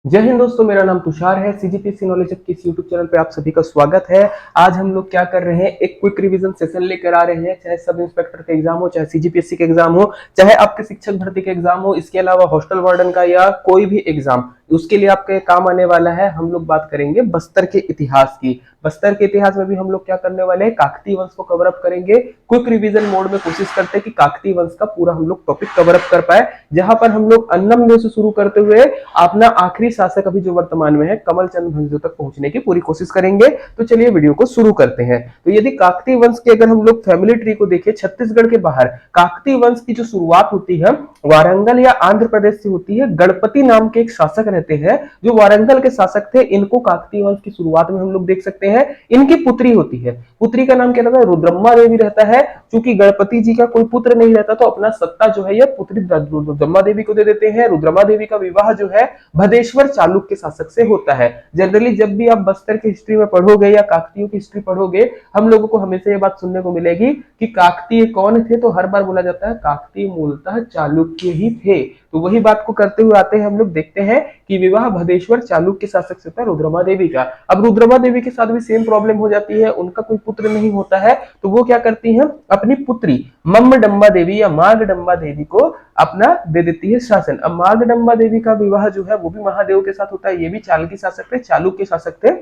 जय हिंद दोस्तों, मेरा नाम तुषार है। सीजीपीएससी नॉलेज हब के इस यूट्यूब चैनल पे आप सभी का स्वागत है। आज हम लोग क्या कर रहे हैं, एक क्विक रिवीजन सेशन लेकर आ रहे हैं। चाहे सब इंस्पेक्टर का एग्जाम हो, चाहे सीजीपीएससी का एग्जाम हो, चाहे आपके शिक्षक भर्ती का एग्जाम हो, इसके अलावा हॉस्टल वार्डन का या कोई भी एग्जाम, उसके लिए आपके काम आने वाला है। हम लोग बात करेंगे बस्तर के इतिहास की। बस्तर के इतिहास में भी हम लोग क्या करने वाले हैं, काकतीय वंश को कवर अप करेंगे। क्विक रिवीजन मोड में कोशिश करते हैं कि काकतीय वंश का पूरा हम लोग टॉपिक कवर अप कर पाए, जहां पर हम लोग अन्नम देव से शुरू करते हुए अपना आखिरी शासक अभी जो वर्तमान में है कमल चंद भंजो तक पहुंचने की पूरी कोशिश करेंगे। तो चलिए वीडियो को शुरू करते हैं। तो यदि काकतीय वंश के अगर हम लोग फैमिली ट्री को देखें, छत्तीसगढ़ के बाहर काकतीय वंश की जो शुरुआत होती है वारंगल या आंध्र प्रदेश से होती है। गणपति नाम के एक शासक रहते हैं जो वारंगल के शासक थे। इनको काकतीय वंश की शुरुआत में हम लोग देख सकते हैं। इनकी पुत्री होती है, पुत्री का नाम क्या रहता है, रुद्रम्मा देवी रहता है। चूंकि गणपति जी का कोई पुत्र नहीं रहता तो अपना सत्ता जो है यह पुत्री रुद्रम्मा देवी को दे देते हैं। रुद्रम्मा देवी का विवाह जो है भदेश्वर चालुक्य शासक से होता है। जनरली जब भी आप बस्तर की हिस्ट्री में पढ़ोगे या काकतीयों की हिस्ट्री पढ़ोगे, हम लोगों को हमेशा ये बात सुनने को मिलेगी कि काकतीय कौन थे, तो हर बार बोला जाता है काकतीय मूलतः चालुक्य ही थे। तो वही बात को करते हुए आते हैं, हम लोग देखते हैं कि विवाह भदेश्वर चालुक्य शासक से होता है रुद्रमा देवी का। अब रुद्रमा देवी के साथ भी सेम प्रॉब्लम हो जाती है, उनका कोई पुत्र नहीं होता है। तो वो क्या करती हैं, अपनी पुत्री मम्मडम्बा देवी या मागडम्बा देवी को अपना दे देती है शासन। अब मागडम्बा देवी का विवाह जो है वो भी महादेव के साथ होता है। ये भी चालुक्य शासक थे, चालुक्य शासक थे।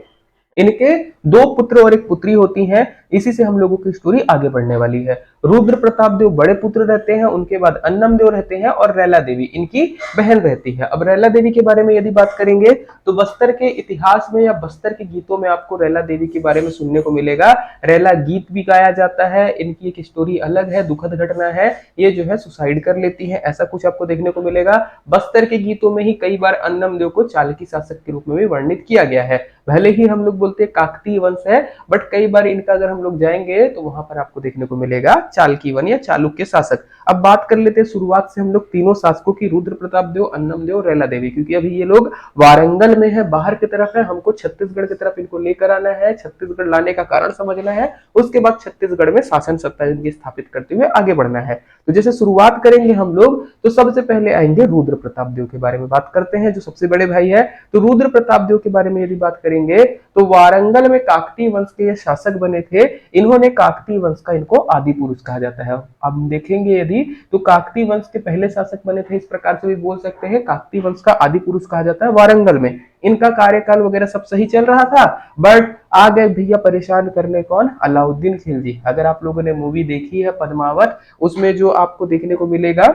इनके दो पुत्र और एक पुत्री होती हैं। इसी से हम लोगों की स्टोरी आगे बढ़ने वाली है। रुद्र प्रताप देव बड़े पुत्र रहते हैं, उनके बाद अन्नम देव रहते हैं और रैला देवी इनकी बहन रहती है। अब रैला देवी के बारे में यदि बात करेंगे तो बस्तर के इतिहास में या बस्तर के गीतों में आपको रैला देवी के बारे में सुनने को मिलेगा। रैला गीत भी गाया जाता है। इनकी एक स्टोरी अलग है, दुखद घटना है। ये जो है सुसाइड कर लेती है, ऐसा कुछ आपको देखने को मिलेगा। बस्तर के गीतों में ही कई बार अन्नम देव को चालकी शासक के रूप में भी वर्णित किया गया है। भले ही हम लोग बोलते हैं काकतीय वंश है, बट कई बार इनका अगर हम लोग जाएंगे तो वहां पर आपको देखने को मिलेगा चालकी वन या चालुक्य शासक। अब बात कर लेते हैं शुरुआत से हम लोग तीनों शासकों की, रुद्र प्रताप देव, अन्नम देव, रैला देवी। क्योंकि अभी ये लोग वारंगल में है, बाहर की तरफ है, हमको छत्तीसगढ़ की तरफ इनको लेकर आना है। छत्तीसगढ़ लाने का कारण समझना है, उसके बाद छत्तीसगढ़ में शासन सत्ता इनकी स्थापित करते हुए आगे बढ़ना है। तो जैसे शुरुआत करेंगे हम लोग, तो सबसे पहले आएंगे रुद्र प्रताप देव के बारे में बात करते हैं, जो सबसे बड़े भाई है। तो रुद्र प्रताप देव के बारे में यदि बात करेंगे तो वारंगल में काकतीय वंश के ये शासक बने थे। इन्होंने काकतीय वंश का इनको आदि पुरुष कहा जाता है। अब हम देखेंगे यदि तो काकतीय वंश के पहले शासक बने थे, इस प्रकार से भी बोल सकते हैं। काकतीय वंश का आदि पुरुष कहा जाता है वारंगल में। इनका कार्यकाल वगैरह सब सही चल रहा था, बट आ गए भैया परेशान करने, कौन, अलाउद्दीन खिलजी। अगर आप लोगों ने मूवी देखी है पद्मावत, उसमें जो आपको देखने को मिलेगा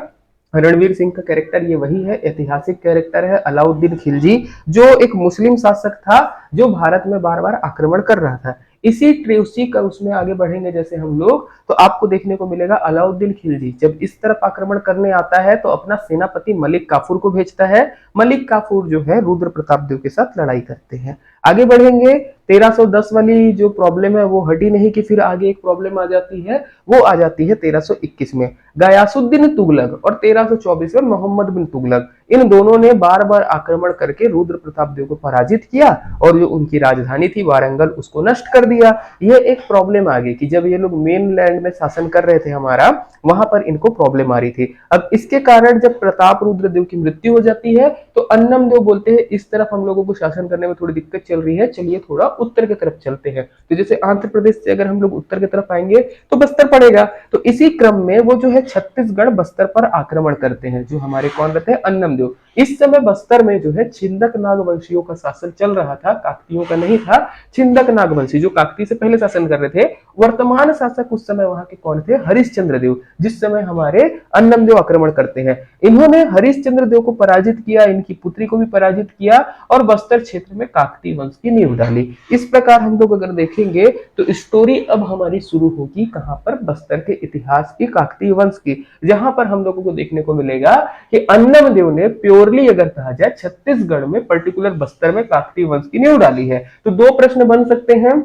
रणवीर सिंह का कैरेक्टर ये वही है, ऐतिहासिक कैरेक्टर है अलाउद्दीन खिलजी, जो एक मुस्लिम शासक था जो भारत में बार बार आक्रमण कर रहा था। उसी का उसमें आगे बढ़ेंगे जैसे हम लोग, तो आपको देखने को मिलेगा अलाउद्दीन खिलजी जब इस तरफ आक्रमण करने आता है तो अपना सेनापति मलिक काफूर को भेजता है। मलिक काफूर जो है रुद्र प्रताप देव के साथ लड़ाई करते हैं। आगे बढ़ेंगे, 1310 वाली जो प्रॉब्लम है वो हटी नहीं कि फिर आगे एक प्रॉब्लम आ जाती है, वो आ जाती है 1321 में। गयासुद्दीन तुगलक और 1324 में मोहम्मद बिन तुगलक, इन दोनों ने बार बार आक्रमण करके रुद्र प्रताप देव को पराजित किया और जो उनकी राजधानी थी वारंगल उसको नष्ट कर दिया। ये एक प्रॉब्लम आ गई कि जब ये लोग मेन लैंड में शासन कर रहे थे हमारा, वहां पर इनको प्रॉब्लम आ रही थी। अब इसके कारण जब प्रताप रुद्र देव की मृत्यु हो जाती है तो अन्नम देव बोलते हैं इस तरफ हम लोगों को शासन करने में थोड़ी दिक्कत चल रही है, चलिए थोड़ा उत्तर की तरफ चलते हैं। तो जैसे आंध्र प्रदेश से अगर हम लोग उत्तर की तरफ आएंगे तो बस्तर पड़ेगा। तो इसी क्रम में वो जो है छत्तीसगढ़ बस्तर पर आक्रमण करते हैं, जो हमारे कौन रहते हैं, अन्नम देव। इस समय बस्तर में जो है छिंदक नागवंशियों का शासन चल रहा था, काकतियों का नहीं था। छिंदक नागवंशी जो काकती से पहले शासन कर रहे थे। वर्तमान शासक उस समय वहां के कौन थे, हरिश्चंद्र देव, जिस समय हमारे अन्नम देव आक्रमण करते हैं। इन्होंने हरिश्चंद्र देव को पराजित किया, इनकी पुत्री को भी पराजित किया और बस्तर क्षेत्र में काकती वंश की नींव डाली। इस प्रकार हम लोग अगर देखेंगे तो स्टोरी अब हमारी शुरू होगी कहां पर, बस्तर के इतिहास की, काकती वंश की, जहां पर हम लोगों को देखने को मिलेगा कि अन्नम देव ने प्योरली अगर कहा जाए छत्तीसगढ़ में, पर्टिकुलर बस्तर में काकती वंश की नींव डाली है। तो दो प्रश्न बन सकते हैं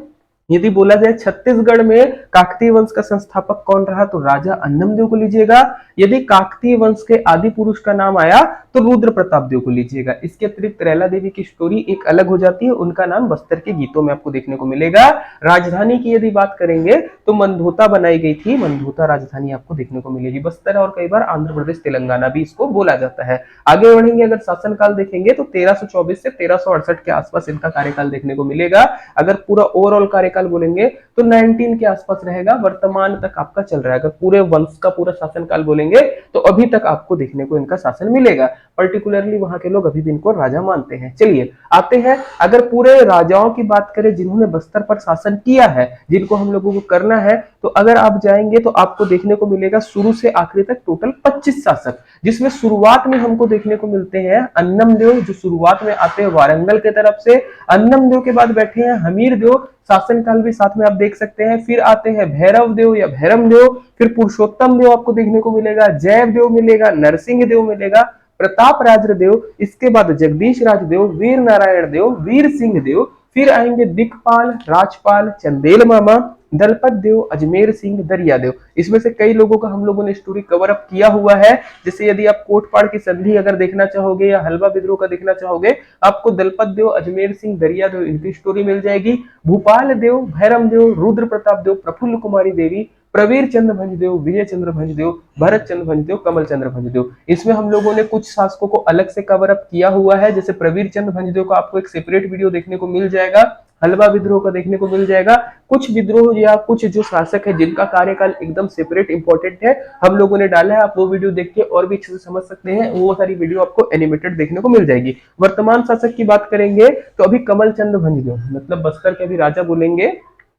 यदि बोला जाए छत्तीसगढ़ में काकतीय वंश का संस्थापक कौन रहा, तो राजा अन्नमदेव को लीजिएगा। यदि काकतीय वंश के आदि पुरुष का नाम आया तो रुद्र प्रताप देव को लीजिएगा। इसके अतिरिक्त रैला देवी की स्टोरी एक अलग हो जाती है, उनका नाम बस्तर के गीतों में आपको देखने को मिलेगा। राजधानी की यदि बात करेंगे तो मंदोता बनाई गई थी, मंदोता राजधानी आपको देखने को मिलेगी। बस्तर और कई बार आंध्र प्रदेश तेलंगाना भी इसको बोला जाता है। आगे बढ़ेंगे, अगर शासनकाल देखेंगे तो 1324 से 1368 के आसपास इनका कार्यकाल देखने को मिलेगा। अगर पूरा ओवरऑल कार्यकाल बोलेंगे तो 19 के आसपास रहेगा, वर्तमान तक आपका चल रहा है। अगर पूरे वंश का पूरा शासनकाल बोलेंगे तो अभी तक आपको देखने को इनका शासन मिलेगा। पर्टिकुलरली वहां के लोग अभी भी इनको राजा मानते हैं। चलिए आते हैं, अगर पूरे राजाओं की बात करें जिन्होंने बस्तर पर शासन किया है, जिनको हम लोगों को करना है, तो अगर आप जाएंगे तो आपको देखने को मिलेगा शुरू से आखिरी तक टोटल 25 शासक, जिसमें शुरुआत में हमको देखने को मिलते हैं अन्नमदेव, जो शुरुआत में आते हैं वारंगल की तरफ से। अन्नमदेव के बाद बैठे हैं हमीर देव, शासनकाल भी साथ में आप देख सकते हैं। फिर आते हैं भैरव देव या भैरम देव, फिर पुरुषोत्तम देव आपको देखने को मिलेगा, जैव देव मिलेगा, नरसिंह देव मिलेगा, प्रताप राज देव, इसके बाद जगदीश राज देव, वीर नारायण देव, वीर सिंह देव, फिर आएंगे दिक्पाल, राजपाल, चंदेल मामा, दलपत देव, अजमेर सिंह, दरिया देव। इसमें से कई लोगों का हम लोगों ने स्टोरी कवर अप किया हुआ है। जैसे यदि आप कोटपाड़ की संधि अगर देखना चाहोगे या हलवा विद्रोह का देखना चाहोगे, आपको दलपत देव, अजमेर सिंह, दरिया देव इनकी स्टोरी मिल जाएगी। भूपाल देव, भैरम देव, रुद्र प्रताप देव, प्रफुल्ल कुमारी देवी, प्रवीर चंद्र भंजदेव, विजय चंद्र भंजदेव, भरत चंद्र भंजदेव, कमल चंद्र भंजदेव। इसमें हम लोगों ने कुछ शासकों को अलग से कवर अप किया हुआ है। जैसे प्रवीर चंद्र भंजदेव का आपको एक सेपरेट वीडियो देखने को मिल जाएगा, हलवा विद्रोह का देखने को मिल जाएगा। कुछ विद्रोह या कुछ जो शासक है जिनका कार्यकाल एकदम सेपरेट इंपॉर्टेंट है, हम लोगों ने डाला है, आप वो वीडियो देख के और भी अच्छे से समझ सकते हैं। वो सारी वीडियो आपको एनिमेटेड देखने को मिल जाएगी। वर्तमान शासक की बात करेंगे तो अभी कमल चंद्र भंजदेव, मतलब बस्तर के अभी राजा बोलेंगे,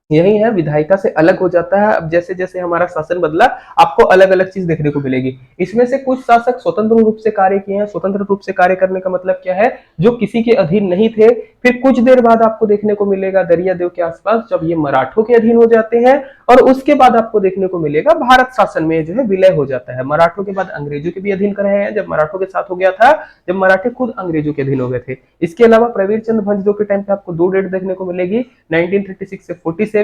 यही है, विधायिका से अलग हो जाता है। अब जैसे जैसे हमारा शासन बदला आपको अलग अलग चीज देखने को मिलेगी। इसमें से कुछ शासक स्वतंत्र रूप से कार्य किए हैं। स्वतंत्र रूप से कार्य करने का मतलब क्या है, जो किसी के अधीन नहीं थे। फिर कुछ देर बाद आपको देखने को मिलेगा दरिया देव के आसपास, जब ये मराठों के अधीन हो जाते हैं, और उसके बाद आपको देखने को मिलेगा भारत शासन में जो है विलय हो जाता है। मराठों के बाद अंग्रेजों के भी अधीन कर रहे हैं, जब मराठों के साथ हो गया था, जब मराठे खुद अंग्रेजों के अधीन हो गए थे। इसके अलावा प्रवीर चंद्र भंजदेव के टाइम पे आपको दो डेट देखने को मिलेगी, 1936 से 47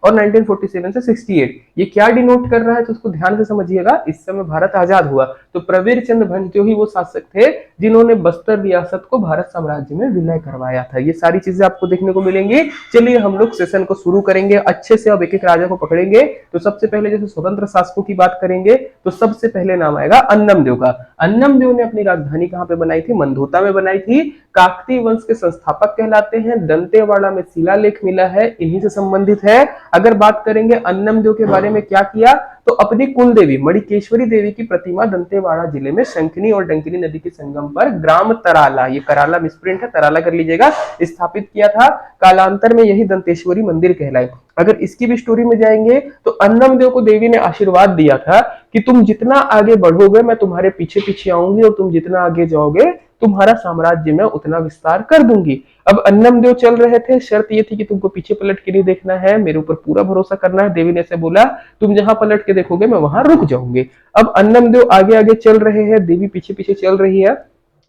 और 1947 से 68। ये क्या डिनोट कर रहा है तो उसको ध्यान से समझिएगा। इस समय भारत आजाद हुआ तो प्रवीर चंद्र भंजदेव ही वो शासक थे जिन्होंने बस्तर रियासत को भारत साम्राज्य में विलय करवाया था। ये सारी चीजें आपको देखने को मिलेंगी। चलिए हम लोग सेशन को शुरू करेंगे अच्छे से। अब एक एक राजा को पकड़ेंगे। तो सबसे पहले जैसे स्वतंत्र शासकों की बात करेंगे तो सबसे पहले नाम आएगा अन्नमदेव का। अन्नमदेव ने अपनी राजधानी कहां पे बनाई थी, मंदोता में बनाई थी। काकतीय वंश के संस्थापक कहलाते हैं। दंतेवाड़ा में शिलालेख मिला है, इन्हीं से संबंधित है। अगर बात करेंगे अन्नमदेव के बारे में क्या किया, तो अपनी कुल देवी मणिकेश्वरी देवी की प्रतिमा दंतेवाड़ा जिले में शंखनी और डंकिनी नदी के संगम पर ग्राम तराला, ये कराला मिसप्रिंट है, तराला कर लीजिएगा, स्थापित किया था। कालांतर में यही दंतेश्वरी मंदिर कहलाए। अगर इसकी भी स्टोरी में जाएंगे तो अन्नमदेव को देवी ने आशीर्वाद दिया था कि तुम जितना आगे बढ़ोगे मैं तुम्हारे पीछे पीछे आऊंगी, और तुम जितना आगे जाओगे तुम्हारा साम्राज्य में उतना विस्तार कर दूंगी। अब अन्नमदेव चल रहे थे, शर्त ये थी कि तुमको पीछे पलट के नहीं देखना है, मेरे ऊपर पूरा भरोसा करना है। देवी ने ऐसे बोला, तुम जहां पलट के देखोगे मैं वहां रुक जाऊंगी। अब अन्नमदेव आगे आगे चल रहे हैं, देवी पीछे पीछे चल रही है।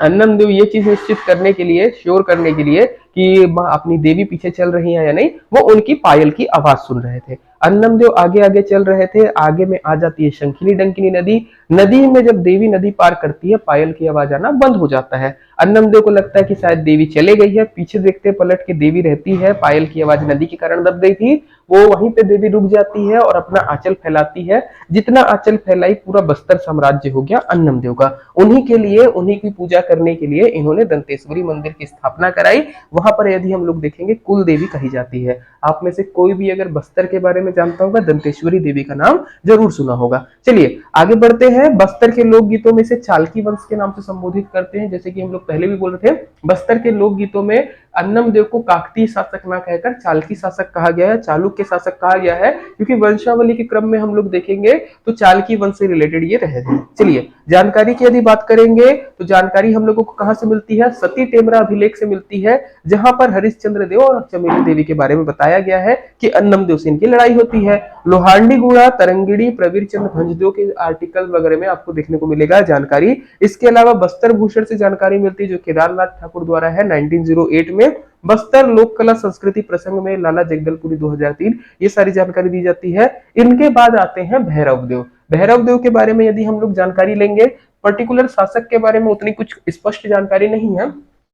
अन्नमदेव ये चीज निश्चित करने के लिए, श्योर करने के लिए कि अपनी देवी पीछे चल रही है या नहीं, वो उनकी पायल की आवाज सुन रहे थे। अन्नमदेव आगे आगे चल रहे थे। आगे में आ जाती है शंखिनी डंकिनी नदी। नदी में जब देवी नदी पार करती है, पायल की आवाज आना बंद हो जाता है। अन्नमदेव को लगता है कि शायद देवी चले गई है। पीछे देखते पलट के देवी रहती है। पायल की आवाज नदी के कारण दब गई थी, वो वहीं पे देवी रुक जाती है और अपना आंचल फैलाती है। जितना आंचल फैलाई पूरा बस्तर साम्राज्य हो गया अन्नमदेव का। उन्हीं के लिए, उन्हीं की पूजा करने के लिए इन्होंने दंतेश्वरी मंदिर की स्थापना कराई। वहां पर यदि हम लोग देखेंगे कुल देवी कही जाती है। आप में से कोई भी अगर बस्तर के बारे में जानता होगा, दंतेश्वरी देवी का नाम जरूर सुना होगा। चलिए आगे बढ़ते हैं। बस्तर के लोकगीतों में से चालकी वंश के नाम से संबोधित करते हैं। जैसे कि हम लोग पहले भी बोल रहे थे, बस्तर के लोकगीतों में अन्नमदेव को काकतीय शासक ना कहकर चालकी शासक कहा गया है, चालुक्य शासक कहा गया है, क्योंकि वंशावली के क्रम में हम लोग देखेंगे तो चालकी वंश से रिलेटेड ये रहे थे। चलिए जानकारी की यदि बात करेंगे तो जानकारी हम लोगों को कहां से मिलती है, सती टेमरा अभिलेख से मिलती है, जहां पर हरिश्चंद्र देव और चमेली देवी के बारे में बताया गया है कि अन्नम देव से इनकी लड़ाई होती है। लोहांडी गुड़ा, तरंगिणी, प्रवीर चंद्र भंजदेव के आर्टिकल वगैरह में आपको देखने को मिलेगा जानकारी। इसके अलावा बस्तर भूषण से जानकारी मिलती है जो केदारनाथ ठाकुर द्वारा है 1908 में। बस्तर लोक कला संस्कृति प्रसंग में लाला जगदलपुरी 2003, ये सारी जानकारी दी जाती है। इनके बाद आते हैं भैरव देव। भैरव देव के बारे में यदि हम लोग जानकारी लेंगे, पर्टिकुलर शासक के बारे में उतनी कुछ स्पष्ट जानकारी नहीं है,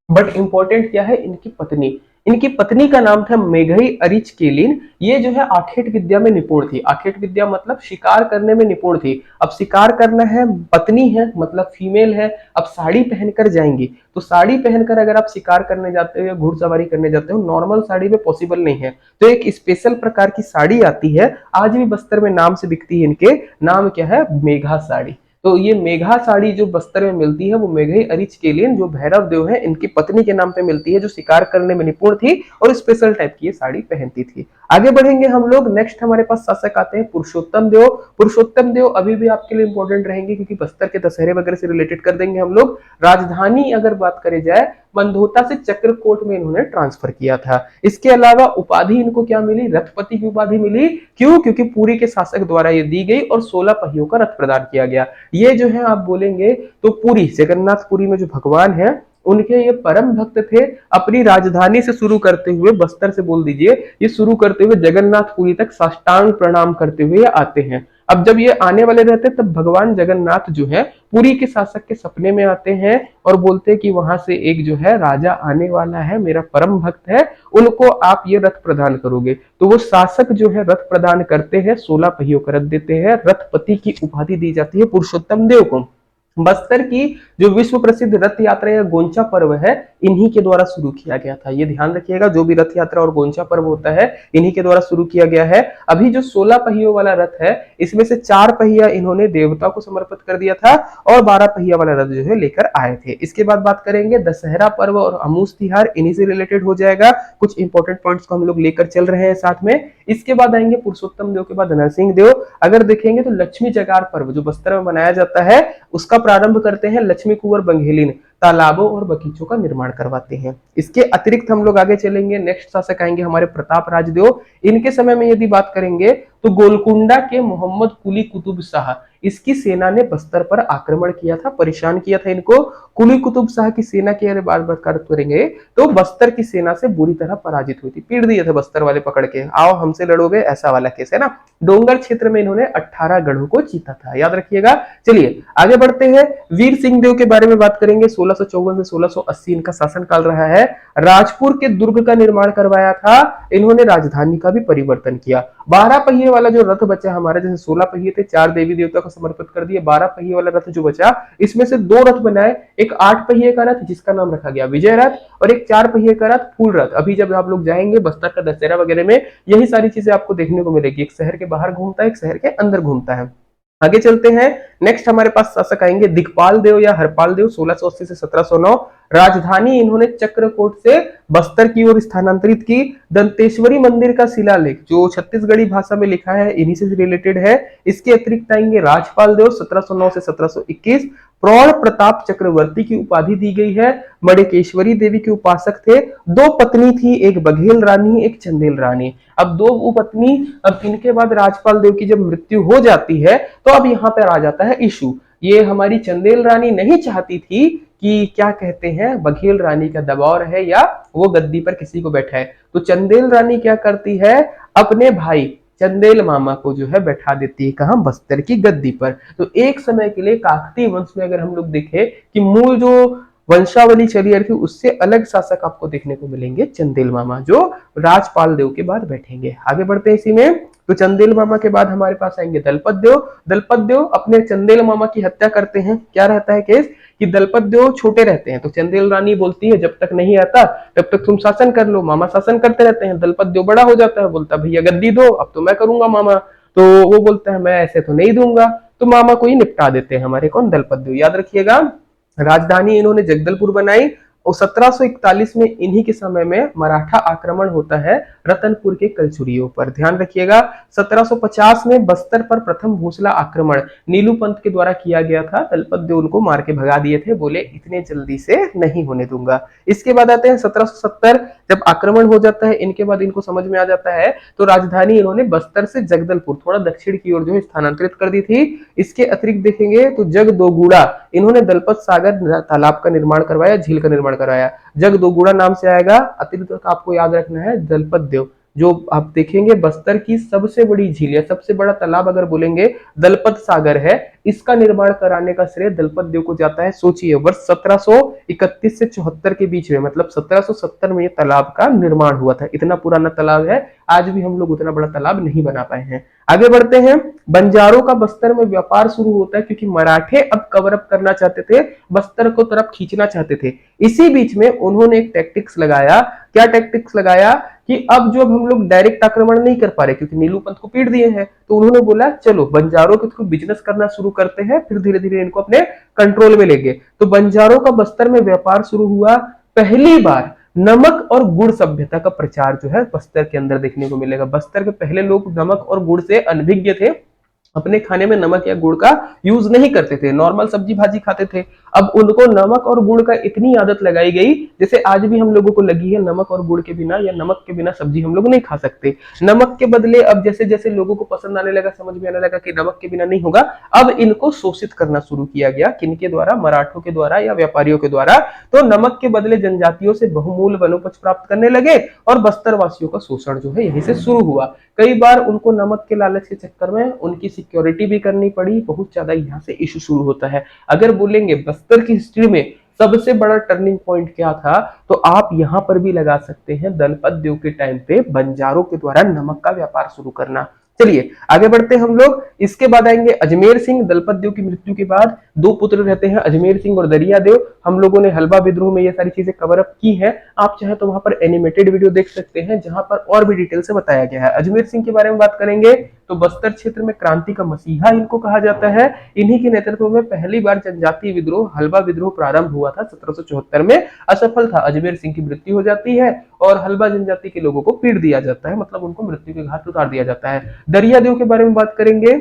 बट इंपॉर्टेंट क्या है, इनकी पत्नी। इनकी पत्नी का नाम था मेघई अरिचकेलिन। ये जो है आखेट विद्या में निपुण थी। आखेट विद्या मतलब शिकार करने में निपुण थी। अब शिकार करना है, पत्नी है मतलब फीमेल है, अब साड़ी पहनकर जाएंगी। तो साड़ी पहनकर अगर आप शिकार करने जाते हो या घुड़सवारी करने जाते हो, नॉर्मल साड़ी में पॉसिबल नहीं है। तो एक स्पेशल प्रकार की साड़ी आती है, आज भी बस्तर में नाम से बिकती है। इनके नाम क्या है, मेघा साड़ी। तो ये मेघा साड़ी जो बस्तर में मिलती है वो मेघई अरिचकेलिन जो भैरव देव है इनकी पत्नी के नाम पे मिलती है, जो शिकार करने में निपुण थी और स्पेशल टाइप की ये साड़ी पहनती थी। आगे बढ़ेंगे हम लोग। नेक्स्ट हमारे पास शासक आते हैं पुरुषोत्तम देव। पुरुषोत्तम देव अभी भी आपके लिए इंपॉर्टेंट रहेंगे क्योंकि बस्तर के दशहरे वगैरह से रिलेटेड कर देंगे हम लोग। राजधानी अगर बात करी जाए, बंधोता से चक्रकोट में इन्होंने ट्रांसफर किया था। इसके अलावा उपाधि इनको क्या मिली, रथपति की उपाधि मिली। क्यों? क्योंकि पुरी के शासक द्वारा ये दी गई और 16 पहियों का रथ प्रदान किया गया। ये जो है आप बोलेंगे तो पुरी, जगन्नाथपुरी में जो भगवान है उनके ये परम भक्त थे। अपनी राजधानी से शुरू करते हुए, बस्तर से बोल दीजिए, ये शुरू करते हुए जगन्नाथपुरी तक साष्टांग प्रणाम करते हुए आते हैं। अब जब ये आने वाले रहते तब भगवान जगन्नाथ जो है पुरी के शासक के सपने में आते हैं और बोलते हैं कि वहां से एक जो है राजा आने वाला है, मेरा परम भक्त है, उनको आप ये रथ प्रदान करोगे। तो वो शासक जो है रथ प्रदान करते हैं, 16 पहियों का रथ देते हैं। रथपति की उपाधि दी जाती है पुरुषोत्तम देव को। बस्तर की जो विश्व प्रसिद्ध रथ यात्रा या गोंचा पर्व है, इन्हीं के द्वारा शुरू किया गया था। ये ध्यान रखिएगा, जो भी रथ यात्रा और गोंचा पर्व होता है इन्हीं के द्वारा शुरू किया गया है। अभी जो 16 पहियों वाला रथ है, इसमें से 4 पहिया इन्होंने देवता को समर्पित कर दिया था और 12 पहिया वाला रथ जो है लेकर आए थे। इसके बाद बात करेंगे दशहरा पर्व और अमूस तिहार, इन्हीं से रिलेटेड हो जाएगा। कुछ इंपॉर्टेंट पॉइंट्स को हम लोग लेकर चल रहे हैं साथ में। इसके बाद आएंगे पुरुषोत्तम देव के बाद नरसिंह देव। अगर देखेंगे तो लक्ष्मी जगार पर्व जो बस्तर में मनाया जाता है, उसका प्रारंभ करते हैं लक्ष्मी कुंवर बघेलिन। तालाबों और बगीचों का निर्माण करवाते हैं। इसके अतिरिक्त हम लोग आगे चलेंगे। नेक्स्ट शासक आएंगे हमारे प्रताप राजदेव। इनके समय में यदि बात करेंगे तो गोलकुंडा के मोहम्मद कुली कुतुब शाह, इसकी सेना ने बस्तर पर आक्रमण किया था, परेशान किया था इनको। कुली कुतुब शाह की सेना की अगर बात करेंगे तो बस्तर की सेना से बुरी तरह पराजित हुई थी, पीट दिए थे बस्तर वाले पकड़ के, आओ हमसे लड़ोगे, ऐसा वाला केस है ना। डोंगर क्षेत्र में इन्होंने 18 गढ़ों को जीता था, याद रखिएगा। चलिए आगे बढ़ते हैं। वीर सिंह देव के बारे में बात करेंगे। 1654 से 1680 इनका शासनकाल रहा है। राजपुर के दुर्ग का निर्माण करवाया था इन्होंने, राजधानी का भी परिवर्तन किया। 12 पहिए वाला जो रथ बचा हमारे, जैसे 16 पहिए थे, 4 देवी देवता को समर्पित कर दिए, 12 पहिए वाला रथ जो बचा, इसमें से 2 रथ बनाए। एक 8 पहिए का रथ जिसका नाम रखा गया विजय रथ, और एक 4 पहिए का रथ फूल रथ। अभी जब आप लोग जाएंगे बस्तर का दशहरा वगैरह में, यही सारी चीजें आपको देखने को मिलेगी। एक शहर के बाहर घूमता है, एक शहर के अंदर घूमता है। आगे चलते हैं। नेक्स्ट हमारे पास शासक आएंगे दिक्पाल देव या हरपाल देव। 1680 से 1709 राजधानी इन्होंने चक्रकोट से बस्तर की ओर स्थानांतरित की। दंतेश्वरी मंदिर का शिलालेख जो छत्तीसगढ़ी भाषा में लिखा है, इन्हीं से रिलेटेड है। इसके अतिरिक्त आएंगे राजपाल देव 1709 से 1721। प्रौढ़ प्रताप चक्रवर्ती की उपाधि दी गई है। मणिकेश्वरी देवी के उपासक थे। 2 पत्नी थी, एक बघेल रानी, एक चंदेल रानी। अब 2 उपपत्नी। अब इनके बाद राजपाल देव की जब मृत्यु हो जाती है तो अब यहाँ पर आ जाता है इशू। ये हमारी चंदेल रानी नहीं चाहती थी कि क्या कहते हैं, बघेल रानी का दबाव रहे या वो गद्दी पर किसी को बैठाए। तो चंदेल रानी क्या करती है, अपने भाई चंदेल मामा को जो है बैठा देती है, कहां, बस्तर की गद्दी पर। तो एक समय के लिए काकतीय वंश में अगर हम लोग देखें कि मूल जो वंशावली चली आ रही थी, उससे अलग शासक आपको देखने को मिलेंगे चंदेल मामा, जो राजपाल देव के बाद बैठेंगे। आगे बढ़ते हैं इसी में। तो चंदेल मामा के बाद हमारे पास आएंगे दलपत देव। दलपत देव अपने चंदेल मामा की हत्या करते हैं। क्या रहता है केस कि दलपत देव छोटे रहते हैं, तो चंदेल रानी बोलती है जब तक नहीं आता तब तक तुम शासन कर लो। मामा शासन करते रहते हैं। दलपत देव बड़ा हो जाता है, बोलता भैया गद्दी दो, अब तो मैं करूंगा मामा। तो वो बोलता है मैं ऐसे तो नहीं दूंगा, तो मामा को ही निपटा देते हैं हमारे कौन, दलपत देव। याद रखिएगा, राजधानी इन्होंने जगदलपुर बनाई और 1741 में इन्हीं के समय में मराठा आक्रमण होता है रतनपुर के कलचुरियों पर। ध्यान रखिएगा 1750 में बस्तर पर प्रथम भोसला आक्रमण नीलू पंत के द्वारा किया गया था। दलपत देव उनको मार के भगा दिए थे, बोले इतने जल्दी से नहीं होने दूंगा। इसके बाद आते हैं 1770, जब आक्रमण हो जाता है इनके बाद इनको समझ में आ जाता है तो राजधानी इन्होंने बस्तर से जगदलपुर थोड़ा दक्षिण की ओर जो है स्थानांतरित कर दी थी। इसके अतिरिक्त देखेंगे तो जगदोगुड़ा इन्होंने दलपत सागर तालाब का निर्माण करवाया, झील का निर्माण करवाया। जगदोगुड़ा नाम से आएगा। अतिरिक्त आपको याद रखना है दलपत देव, जो आप देखेंगे बस्तर की सबसे बड़ी झील या सबसे बड़ा तालाब अगर बोलेंगे दलपत सागर है, इसका निर्माण कराने का श्रेय दलपत देव को जाता है। सोचिए वर्ष 1731 से 74 के बीच में, मतलब 1770 में ये तालाब का निर्माण हुआ था। इतना पुराना तालाब है, आज भी हम लोग उतना बड़ा तालाब नहीं बना पाए हैं। आगे बढ़ते हैं, बंजारों का बस्तर में व्यापार शुरू होता है क्योंकि मराठे अब कवर अप करना चाहते थे, बस्तर को तरफ खींचना चाहते थे। इसी बीच में उन्होंने एक टैक्टिक्स लगाया। क्या टैक्टिक्स लगाया कि अब जो हम लोग डायरेक्ट आक्रमण नहीं कर पा रहे क्योंकि नीलू पंत को पीट दिए हैं, तो उन्होंने बोला चलो बंजारों के थ्रू बिजनेस करना शुरू करते हैं, फिर धीरे धीरे इनको अपने कंट्रोल में लेंगे। तो बंजारों का बस्तर में व्यापार शुरू हुआ। पहली बार नमक और गुड़ सभ्यता का प्रचार जो है बस्तर के अंदर देखने को मिलेगा। बस्तर के पहले लोग नमक और गुड़ से अनभिज्ञ थे, अपने खाने में नमक या गुड़ का यूज नहीं करते थे, नॉर्मल सब्जी भाजी खाते थे। अब उनको नमक और गुड़ का इतनी आदत लगाई गई जैसे आज भी हम लोगों को लगी है नमक और गुड़ के बिना या नमक के बिना सब्जी हम लोग नहीं खा सकते। नमक के बदले अब जैसे जैसे लोगों को पसंद आने लगा, समझ में आने लगा कि नमक के बिना नहीं होगा, अब इनको शोषित करना शुरू किया गया। किनके द्वारा? मराठों के द्वारा या व्यापारियों के द्वारा। तो नमक के बदले जनजातियों से बहुमूल्य वनोपज प्राप्त करने लगे और बस्तर वासियों का शोषण जो है यहीं से शुरू हुआ। कई बार उनको नमक के लालच के चक्कर में उनकी सिक्योरिटी भी करनी पड़ी, बहुत ज्यादा यहाँ से इशू शुरू होता है। अगर बोलेंगे बस्तर की हिस्ट्री में सबसे बड़ा टर्निंग पॉइंट क्या था, तो आप यहां पर भी लगा सकते हैं दलपत देव के टाइम पे बंजारों के द्वारा नमक का व्यापार शुरू करना। चलिए आगे बढ़ते हैं हम लोग। इसके बाद आएंगे अजमेर सिंह। दलपत देव की मृत्यु के बाद दो पुत्र रहते हैं, अजमेर सिंह और दरिया देव। हम लोगों ने हलवा विद्रोह में ये सारी चीजें कवर अप की है, आप चाहे तो वहां पर एनिमेटेड वीडियो देख सकते हैं जहां पर और भी डिटेल से बताया गया है। अजमेर सिंह के बारे में बात करेंगे तो बस्तर क्षेत्र में क्रांति का मसीहा इनको कहा जाता है। इन्हीं के नेतृत्व में पहली बार जनजातीय विद्रोह हलवा विद्रोह प्रारंभ हुआ था 1774 में, असफल था। अजमेर सिंह की मृत्यु हो जाती है और हलवा जनजाति के लोगों को पीट दिया जाता है, मतलब उनको मृत्यु के घाट उतार दिया जाता है। दरिया देव के बारे में बात करेंगे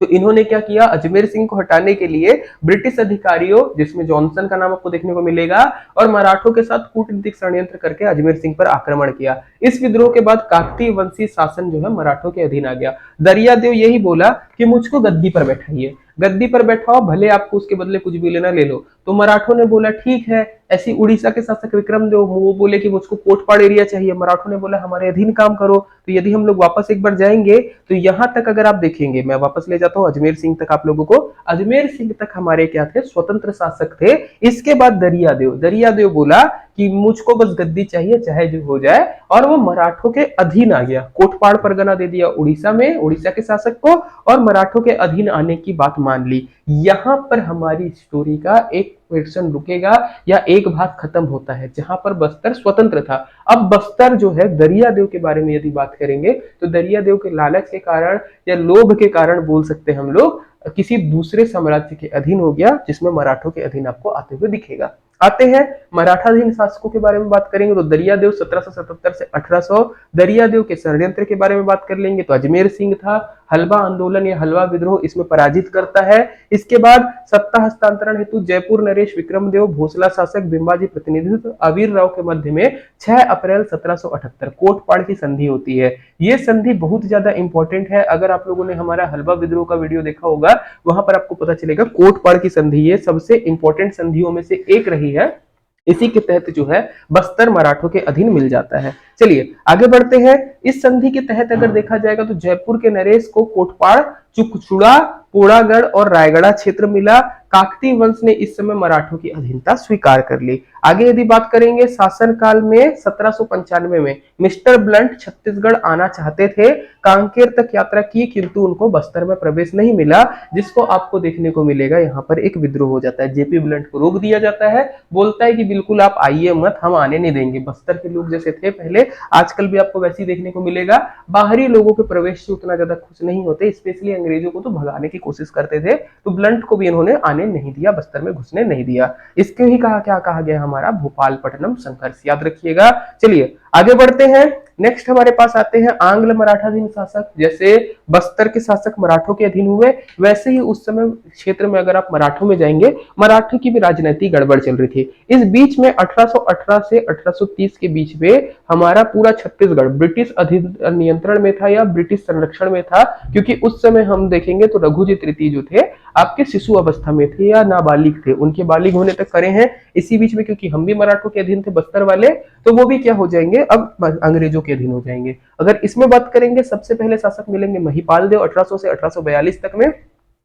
तो इन्होंने क्या किया, अजमेर सिंह को हटाने के लिए ब्रिटिश अधिकारियों, जिसमें जॉनसन का नाम आपको देखने को मिलेगा, और मराठों के साथ कूटनीतिक षड्यंत्र करके अजमेर सिंह पर आक्रमण किया। इस विद्रोह के बाद काकतीय वंशी शासन जो है मराठों के अधीन आ गया। दरिया देव यही बोला कि मुझको गद्दी पर बैठाइए, गद्दी पर बैठाओ, भले आपको उसके बदले कुछ भी लेना ले लो। तो मराठों ने बोला ठीक है। ऐसी उड़ीसा के शासक विक्रम देव वो बोले कि मुझको कोटपाड़ एरिया चाहिए, मराठों ने बोला हमारे अधीन काम करो। तो यदि हम लोग वापस एक बार जाएंगे तो यहां तक अगर आप देखेंगे, मैं वापस ले जाता हूं अजमेर सिंह तक आप लोगों को। अजमेर सिंह तक हमारे क्या थे, स्वतंत्र शासक थे। इसके बाद दरिया देव बोला कि मुझको बस गद्दी चाहिए चाहे जो हो जाए, और वो मराठों के अधीन आ गया। कोटपाड़ परगना दे दिया उड़ीसा में, उड़ीसा के शासक को, और मराठों के अधीन आने की बात मान ली। यहां पर हमारी स्टोरी का एक पोर्शन रुकेगा या एक भाग खत्म होता है, जहां पर बस्तर स्वतंत्र था। अब बस्तर जो है दरिया देव के बारे में यदि बात करेंगे तो दरिया देव के लालच के कारण या लोभ के कारण बोल सकते हैं हम लोग, किसी दूसरे साम्राज्य के अधीन हो गया, जिसमें मराठों के अधीन आपको आते हुए दिखेगा। आते हैं मराठाधीन शासकों के बारे में बात करेंगे तो दरिया देव 1777 से 1800। दरिया देव के षड्यंत्र के बारे में बात कर लेंगे तो अजमेर सिंह था, हलवा आंदोलन या हलवा विद्रोह इसमें पराजित करता है। इसके बाद सत्ता हस्तांतरण हेतु जयपुर नरेश विक्रम देव, भोसला शासक बिंबाजी प्रतिनिधित्व अवीर राव के मध्य में 6 अप्रैल 1778 कोटपाड़ की संधि होती है। ये संधि बहुत ज्यादा इंपॉर्टेंट है। अगर आप लोगों ने हमारा हलवा विद्रोह का वीडियो देखा होगा वहां पर आपको पता चलेगा कोटपाड़ की संधि ये सबसे इंपॉर्टेंट संधियों में से एक रही है। इसी के तहत जो है बस्तर मराठों के अधीन मिल जाता है। चलिए आगे बढ़ते हैं। इस संधि के तहत अगर देखा जाएगा तो जयपुर के नरेश को कोटपाड़, चुकचुड़ा, पोड़ागढ़ और रायगढ़ क्षेत्र मिला। काकतीय वंश ने इस समय मराठों की अधीनता स्वीकार कर ली। आगे यदि बात करेंगे शासन काल में 1795 में मिस्टर ब्लंट छत्तीसगढ़ आना चाहते थे, कांकेर तक यात्रा की, किंतु उनको बस्तर में प्रवेश नहीं मिला, जिसको आपको देखने को मिलेगा यहाँ पर एक विद्रोह हो जाता है। जेपी ब्लंट को रोक दिया जाता है, बोलता है कि बिल्कुल आप आइए मत, हम आने नहीं देंगे। बस्तर के लोग जैसे थे पहले, आजकल भी आपको वैसे ही देखने को मिलेगा, बाहरी लोगों के प्रवेश से उतना ज्यादा खुश नहीं होते, स्पेशली अंग्रेजों को तो भगाने की कोशिश करते थे, तो ब्लंट को भी इन्होंने आने नहीं दिया, बस्तर में घुसने नहीं दिया। इसके ही क्या कहा गया हमारा भोपालपट्टनम संघर्ष, याद रखिएगा। चलिए आगे बढ़ते हैं। नेक्स्ट हमारे पास आते हैं आंग्ल मराठाधीन शासक। जैसे बस्तर के शासक मराठों के अधीन हुए, वैसे ही उस समय क्षेत्र में अगर आप मराठों में जाएंगे, मराठों की भी राजनीतिक गड़बड़ चल रही थी। इस बीच में 1818 से 1830 के बीच में हमारा पूरा छत्तीसगढ़ ब्रिटिश नियंत्रण में था या ब्रिटिश संरक्षण में था, क्योंकि उस समय हम देखेंगे तो रघुजी तृतीय जो थे आपके शिशु अवस्था में थे या नाबालिग थे, उनके बालिग होने तक करे हैं। इसी बीच में क्योंकि हम भी मराठों के अधीन थे बस्तर वाले, तो वो भी क्या हो जाएंगे, अब अंग्रेजों के अधीन हो जाएंगे। अगर इसमें बात करेंगे, सबसे पहले शासक मिलेंगे महिपाल देव 1800 से 1842 तक में।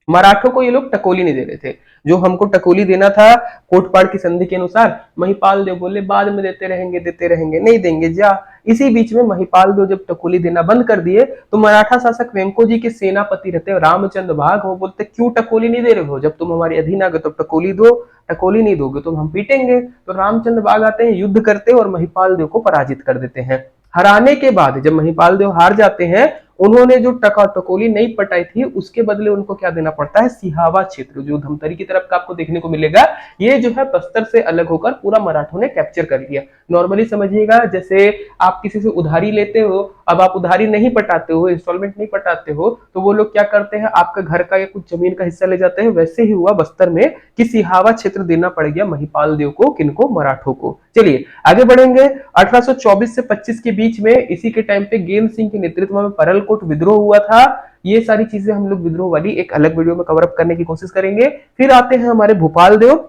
मराठों को ये लोग टकोली नहीं दे रहे थे, जो हमको टकोली देना था कोटपाड़ की संधि के अनुसार। महिपाल देव बोले बाद में देते रहेंगे, नहीं देंगे जा। इसी बीच में महिपाल देव जब टकोली देना बंद कर दिए, तो मराठा शासक वेंको जी के सेनापति रहते रामचंद्र बाघ, वो बोलते क्यों टकोली नहीं दे रहे हो, जब तुम हमारे अधीन आ गए तो टकोली दो, टकोली नहीं दोगे तो हम पीटेंगे। तो रामचंद्र बाघ आते हैं, युद्ध करते और महिपाल देव को पराजित कर देते हैं। हराने के बाद जब महिपाल देव हार जाते हैं, उन्होंने जो टकोली नहीं पटाई थी, उसके बदले उनको क्या देना पड़ता है, सिहावा क्षेत्र, जो धमतरी की तरफ का आपको देखने को मिलेगा, ये जो है बस्तर से अलग होकर पूरा मराठों ने कैप्चर कर लिया। नॉर्मली समझिएगा, जैसे आप किसी से उधारी लेते हो, अब आप उधारी नहीं पटाते हो, इंस्टॉलमेंट नहीं पटाते हो, तो वो लोग क्या करते हैं, आपका घर का या कुछ जमीन का हिस्सा ले जाते हैं। वैसे ही हुआ बस्तर में कि सिहावा क्षेत्र देना पड़ गया महिपाल देव को, किनको, मराठों को। चलिए आगे बढ़ेंगे। 1824 से 25 के बीच में इसी के टाइम पे गेंद सिंह के नेतृत्व में परलकोट विद्रोह हुआ था। ये सारी चीजें हम लोग विद्रोह वाली एक अलग वीडियो में कवर अप करने की कोशिश करेंगे। फिर आते हैं हमारे भोपाल देव।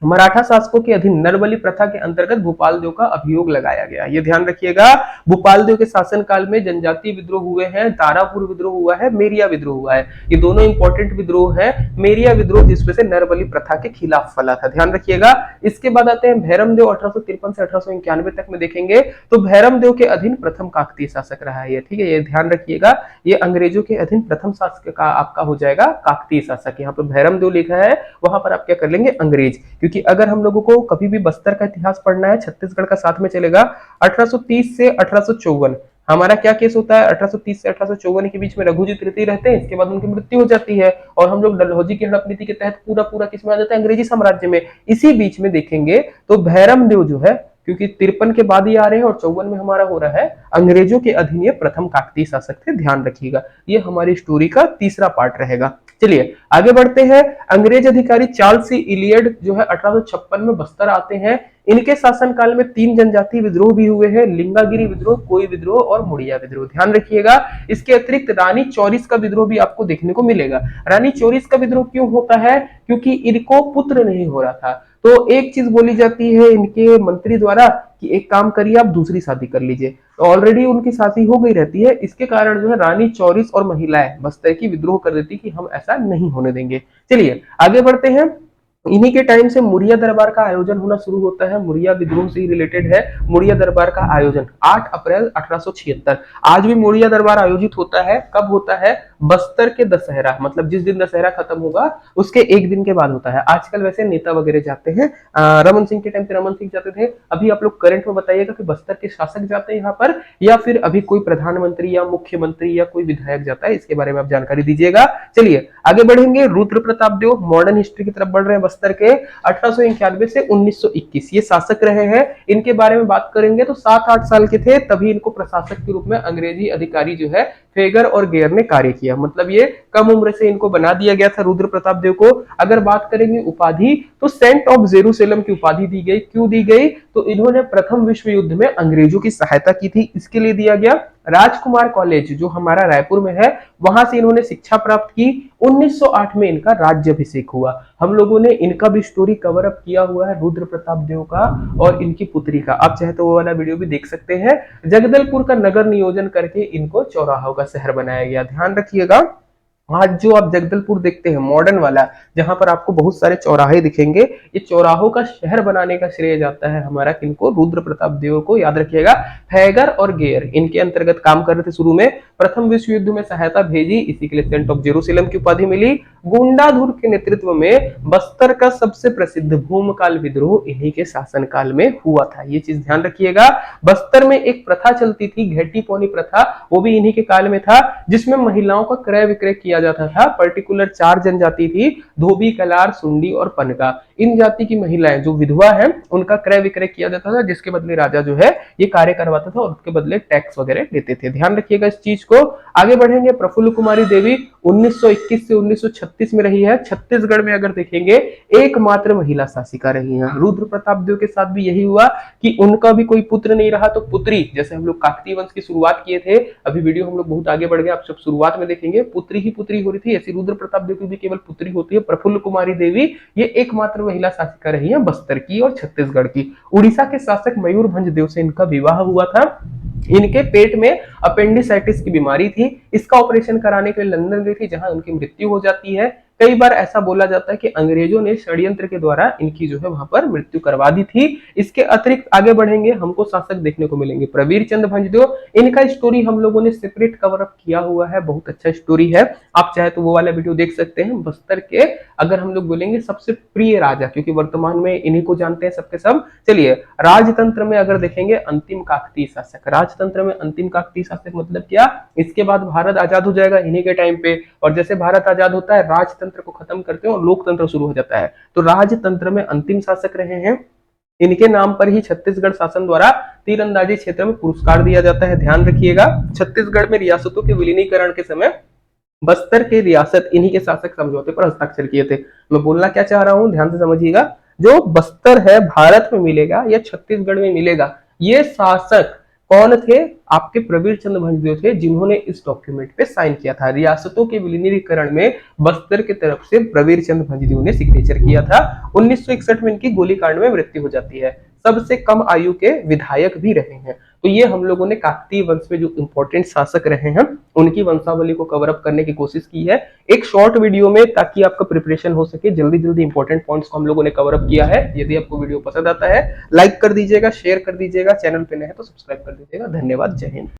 मराठा शासकों के अधीन नरबली प्रथा के अंतर्गत भोपाल देव का अभियोग लगाया गया। ये ध्यान रखिएगा, भोपाल देव के शासन काल में जनजातीय विद्रोह हुए हैं, तारापुर विद्रोह हुआ है, मेरिया विद्रोह हुआ है। ये दोनों इंपॉर्टेंट विद्रोह हैं। मेरिया विद्रोह जिसमें से नरबली प्रथा के खिलाफ फला था, ध्यान रखिएगा। इसके बाद आते हैं भैरम देव 1853 से 1891 तक में देखेंगे, तो भैरम देव के अधीन प्रथम काकतीय शासक रहा है ये, ठीक है, ये ध्यान रखिएगा। ये अंग्रेजों के अधीन प्रथम शासक का आपका हो जाएगा काकतीय शासक। यहाँ पर भैरम देव लिखा है, वहां पर आप क्या कर लेंगे, अंग्रेज। क्योंकि अगर हम लोगों को कभी भी बस्तर का इतिहास पढ़ना है, छत्तीसगढ़ का साथ में चलेगा। 1830 से 1854 हमारा क्या केस होता है, 1830 से 1854 के बीच में रघुजी तृतीय रहते हैं, इसके बाद उनकी मृत्यु हो जाती है और हम लोग डलहौजी की हड़प नीति के तहत पूरा किसमें आ जाता है, अंग्रेजी साम्राज्य में। इसी बीच में देखेंगे तो भैरम देव जो है, क्योंकि 53 के बाद ही आ रहे हैं और 54 में हमारा हो रहा है, अंग्रेजों के अधीन ये प्रथम काकतीय शासक थे, ध्यान रखिएगा। ये हमारी स्टोरी का तीसरा पार्ट रहेगा। चलिए आगे बढ़ते हैं। अंग्रेज अधिकारी चार्ल्स सी इलियड जो है 1856 में बस्तर आते हैं। इनके शासनकाल में 3 जनजातीय विद्रोह भी हुए हैं, लिंगागिरी विद्रोह, कोई विद्रोह और मुड़िया विद्रोह, ध्यान रखिएगा। इसके अतिरिक्त रानी चौरिस का विद्रोह भी आपको देखने को मिलेगा। रानी चौरिस का विद्रोह क्यों होता है, क्योंकि इनको पुत्र नहीं हो रहा था, तो एक चीज बोली जाती है इनके मंत्री द्वारा कि एक काम करिए, आप दूसरी शादी कर लीजिए। तो ऑलरेडी उनकी शादी हो गई रहती है, इसके कारण जो है रानी चौरिस और महिलाएं बस्तर की विद्रोह कर देती कि हम ऐसा नहीं होने देंगे। चलिए आगे बढ़ते हैं। इन्हीं के टाइम से मुरिया दरबार का आयोजन होना शुरू होता है, मुरिया विद्रोह से ही रिलेटेड है मुरिया दरबार का आयोजन। 8 अप्रैल 1876 आज भी मुरिया दरबार आयोजित होता है। कब होता है, बस्तर के दशहरा, मतलब जिस दिन दशहरा खत्म होगा उसके एक दिन के बाद होता है। आजकल वैसे नेता वगैरह जाते हैं, रमन सिंह के टाइम पे रमन सिंह जाते थे। अभी आप लोग करंट में बताइएगा कि बस्तर के शासक जाते हैं यहाँ पर, या फिर अभी कोई प्रधानमंत्री या मुख्यमंत्री या कोई विधायक जाता है, इसके बारे में आप जानकारी दीजिएगा। चलिए आगे बढ़ेंगे। रुद्र प्रताप देव मॉडर्न हिस्ट्री की तरफ बढ़ रहे हैं। बस्तर के 1891 से 1921 ये शासक रहे हैं। इनके बारे में बात करेंगे तो 7-8 साल के थे, तभी इनको प्रशासक के रूप में अंग्रेजी अधिकारी जो है फेगर और गेयर ने कार्य किया। मतलब ये कम उम्र से इनको बना दिया गया था रुद्र प्रताप देव को। अगर बात करेंगे उपाधि, तो सेंट ऑफ जेरूसलम की उपाधि दी गई। क्यों दी गई, तो इन्होंने प्रथम विश्व युद्ध में अंग्रेजों की सहायता की थी, इसके लिए दिया गया। राजकुमार कॉलेज जो हमारा रायपुर में है, वहां से इन्होंने शिक्षा प्राप्त की। 1908 में इनका राज्याभिषेक हुआ। हम लोगों ने इनका भी स्टोरी कवर अप किया हुआ है, रुद्र प्रताप देव का और इनकी पुत्री का। आप चाहे तो वो वाला वीडियो भी देख सकते हैं। जगदलपुर का नगर नियोजन करके इनको चौराहों का शहर बनाया गया, ध्यान रखिएगा। आज जो आप जगदलपुर देखते हैं मॉडर्न वाला, जहां पर आपको बहुत सारे चौराहे दिखेंगे, ये चौराहों का शहर बनाने का श्रेय जाता है हमारा किनको, रुद्र प्रताप देव को, याद रखिएगा। फैगर और गेयर इनके अंतर्गत काम कर रहे थे शुरू में। प्रथम विश्व युद्ध में सहायता भेजी, इसी के लिए सेंट ऑफ जेरूसलम की उपाधि मिली। गुंडाधुर के नेतृत्व में बस्तर का सबसे प्रसिद्ध भूमकाल विद्रोह इन्हीं के शासनकाल में हुआ था, ये चीज ध्यान रखिएगा। बस्तर में एक प्रथा चलती थी, घेटी पौनी प्रथा, वो भी इन्हीं के काल में था, जिसमें महिलाओं का क्रय विक्रय किया किया जाता था। पर्टिकुलर 4 जनजाति थी, धोबी, कलार, सुंडी और पनका। इन जाति की महिलाएं जो विधवा है उनका क्रय विक्रय किया जाता था, जिसके बदले राजा जो है ये कार्य करवाता था और उसके बदले टैक्स वगैरह लेते थे। ध्यान रखिएगा इस चीज को। आगे बढ़ेंगे। प्रफुल्ल कुमारी देवी 1921 से 1936 में रही है। छत्तीसगढ़ में अगर देखेंगे एकमात्र महिला शासिका रही है। रुद्र प्रताप देव के साथ भी यही हुआ कि उनका भी कोई पुत्र नहीं रहा तो पुत्री, जैसे हम लोग काकतीय वंश की शुरुआत किए थे, अभी वीडियो हम लोग बहुत आगे बढ़ गए, आप सब शुरुआत में देखेंगे पुत्री ही पुत्री हो रही थी। ऐसी रुद्र प्रताप देव की भी केवल पुत्री होती है। प्रफुल्ल कुमारी देवी ये एकमात्र महिला शासिका रही है बस्तर की और छत्तीसगढ़ की। उड़ीसा के शासक मयूरभंज देव से इनका विवाह हुआ था। इनके पेट में अपेंडिसाइटिस की बीमारी थी। इसका ऑपरेशन कराने के लिए लंदन गई थी, जहां उनकी मृत्यु हो जाती है। कई बार ऐसा बोला जाता है कि अंग्रेजों ने षड्यंत्र के द्वारा इनकी जो है वहां पर मृत्यु करवा दी थी। इसके अतिरिक्त आगे बढ़ेंगे, हमको शासक देखने को मिलेंगे प्रवीर चंद्र भंजदेव। इनका स्टोरी हम लोगों ने सेपरेट कवर अप किया हुआ है, बहुत अच्छा स्टोरी है, आप चाहे तो वो वाला वीडियो देख सकते हैं। बस्तर के अगर हम लोग बोलेंगे सबसे प्रिय राजा, क्योंकि वर्तमान में इन्हीं को जानते हैं सबके सब। चलिए, राजतंत्र में अगर देखेंगे अंतिम काकतीय शासक। राजतंत्र में अंतिम काकतीय शासक मतलब क्या? इसके बाद भारत आजाद हो जाएगा इन्हीं के टाइम पे, और जैसे भारत आजाद होता है राजतंत्र को खत्म करते हैं और लोकतंत्र शुरू हो जाता है। तो राजतंत्र में अंतिम शासक रहे हैं। इनके नाम पर ही छत्तीसगढ़ शासन द्वारा तीरंदाजी क्षेत्र में पुरस्कार दिया जाता है। ध्यान रखिएगा, छत्तीसगढ़ में रियासतों के विलीनीकरण के समय बस्तर के रियासत इन्हीं के शासक समझौते पर हस्ताक्षर किए थे। मैं बोलना क्या चाह रहा हूं, ध्यान से समझिएगा। जो बस्तर है भारत में मिलेगा या छत्तीसगढ़ में मिलेगा, ये शासक कौन थे? आपके प्रवीर चंद्र भंजदेव थे, जिन्होंने इस डॉक्यूमेंट पे साइन किया था। रियासतों के विलीनीकरण में बस्तर की तरफ से प्रवीर चंद्र भंजदेव ने सिग्नेचर किया था। 1961 में इनकी गोलीकांड में मृत्यु हो जाती है। सबसे कम आयु के विधायक भी रहे हैं। तो ये हम लोगों ने काकतीय वंश में जो इंपॉर्टेंट शासक रहे हैं उनकी वंशावली को कवर अप करने की कोशिश की है एक शॉर्ट वीडियो में, ताकि आपका प्रिपरेशन हो सके। जल्दी जल्दी इंपॉर्टेंट पॉइंट्स को हम लोगों ने कवर अप किया है। यदि आपको वीडियो पसंद आता है लाइक कर दीजिएगा, शेयर कर दीजिएगा, चैनल पे नए हैं तो सब्सक्राइब कर दीजिएगा। धन्यवाद, जय हिंद।